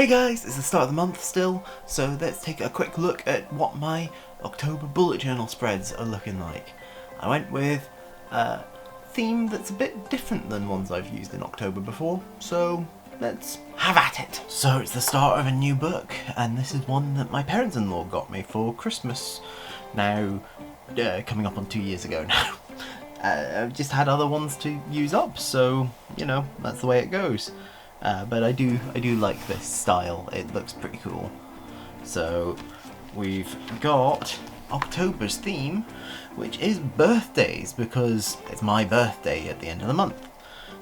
Hey guys, it's the start of the month still, so let's take a quick look at what my October bullet journal spreads are looking like. I went with a theme that's a bit different than ones I've used in October before, so let's have at it. So it's the start of a new book, and this is one that my parents-in-law got me for Christmas, now coming up on 2 years ago now. I've just had other ones to use up, so, you know, that's the way it goes. But I do like this style, it looks pretty cool. So we've got October's theme, which is birthdays, because it's my birthday at the end of the month.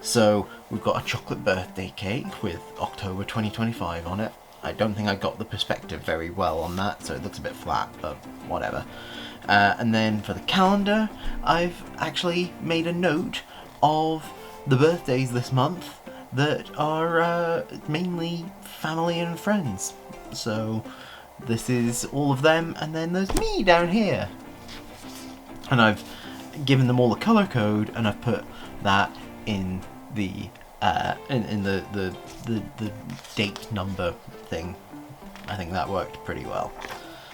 So we've got a chocolate birthday cake with October 2025 on it. I don't think I got the perspective very well on that, so it looks a bit flat, but whatever. And then for the calendar, I've actually made a note of the birthdays this month that are mainly family and friends. So this is all of them, and then there's me down here. And I've given them all a color code, and I've put that in the the date number thing. I think that worked pretty well.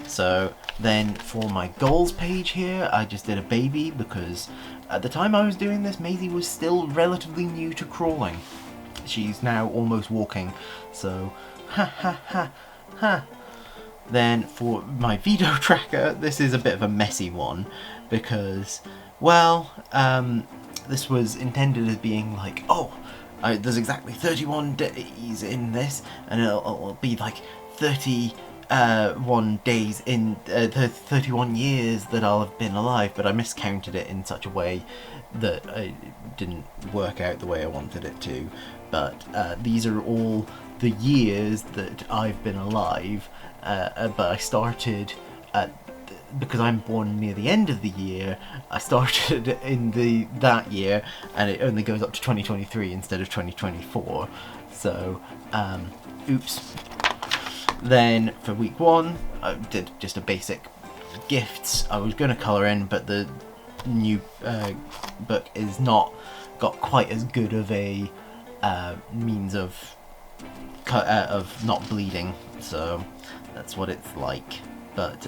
So then for my goals page here, I just did a baby because at the time I was doing this, Maisie was still relatively new to crawling. She's now almost walking, so ha ha ha ha. Then for my veto tracker, this is a bit of a messy one because, well, this was intended as being like, oh, there's exactly 31 days in this, and it'll be like 31 days in 31 years that I'll have been alive, but I miscounted it in such a way that it didn't work out the way I wanted it to. But these are all the years that I've been alive, but I started because I'm born near the end of the year, I started in that year, and it only goes up to 2023 instead of 2024, so oops. Then for week 1, I did just a basic gifts. I was going to colour in, but the new book is not got quite as good of a means of not bleeding, so that's what it's like. But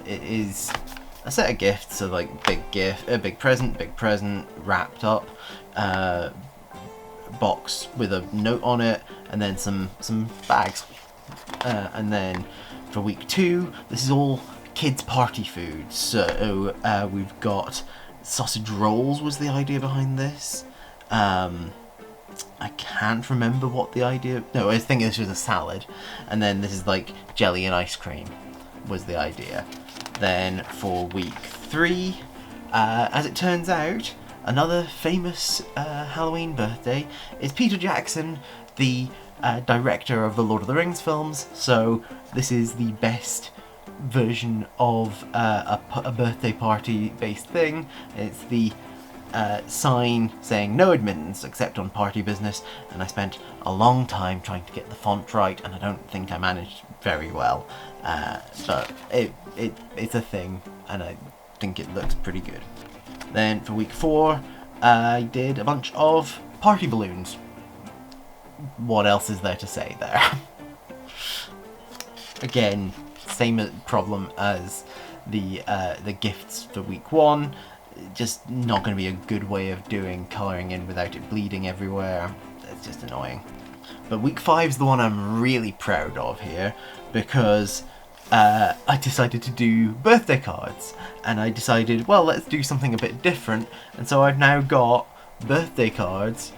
it is a set of gifts, so like big present wrapped up, box with a note on it, and then some bags. And then for week 2, this is all kids party food. So we've got sausage rolls was the idea behind this. I can't remember what the idea... No, I think this was a salad. And then this is like jelly and ice cream was the idea. Then for week 3, as it turns out, another famous Halloween birthday is Peter Jackson, the director of the Lord of the Rings films. So this is the best version of a birthday party based thing. It's the sign saying no admittance except on party business, and I spent a long time trying to get the font right, and I don't think I managed very well, but it's a thing, and I think it looks pretty good. Then for week 4, I did a bunch of party balloons. What else is there to say there? Again, same problem as the gifts for week 1. Just not going to be a good way of doing colouring in without it bleeding everywhere. It's just annoying. But week 5 is the one I'm really proud of here, because I decided to do birthday cards, and I decided, well, let's do something a bit different, and so I've now got birthday cards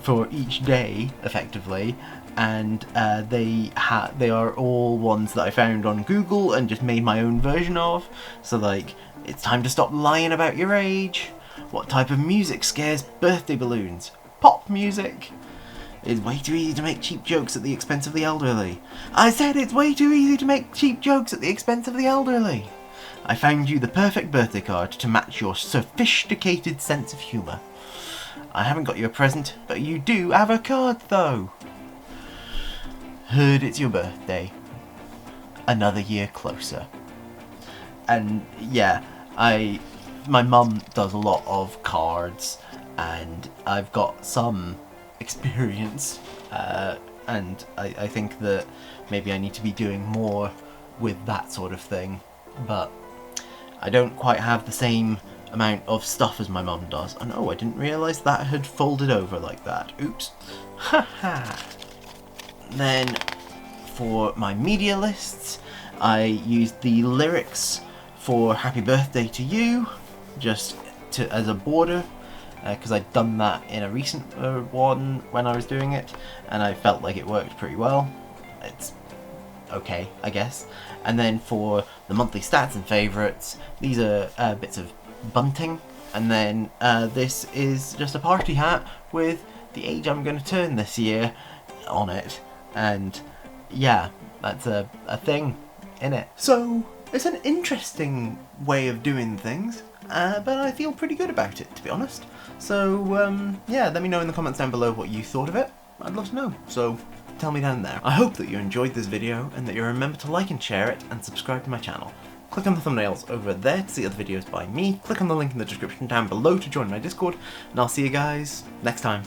for each day, effectively, and they are all ones that I found on Google and just made my own version of. So like, it's time to stop lying about your age. What type of music scares birthday balloons? Pop music. It's way too easy to make cheap jokes at the expense of the elderly. I said it's way too easy to make cheap jokes at the expense of the elderly. I found you the perfect birthday card to match your sophisticated sense of humour. I haven't got you a present, but you do have a card though. Heard it's your birthday. Another year closer. And yeah, my mum does a lot of cards, and I've got some experience and I think that maybe I need to be doing more with that sort of thing, but I don't quite have the same amount of stuff as my mum does. And oh, I didn't realise that had folded over like that. Oops. Haha. Then for my media lists, I used the lyrics for Happy Birthday to You just as a border, because I'd done that in a recent one when I was doing it, and I felt like it worked pretty well. It's okay, I guess. And then for the monthly stats and favourites, these are bits of bunting, and then this is just a party hat with the age I'm going to turn this year on it, and yeah, that's a thing in it. So it's an interesting way of doing things, but I feel pretty good about it, to be honest. So yeah, let me know in the comments down below what you thought of it. I'd love to know, so tell me down there. I hope that you enjoyed this video and that you remember to like and share it and subscribe to my channel. Click on the thumbnails over there to see other videos by me, click on the link in the description down below to join my Discord, and I'll see you guys next time.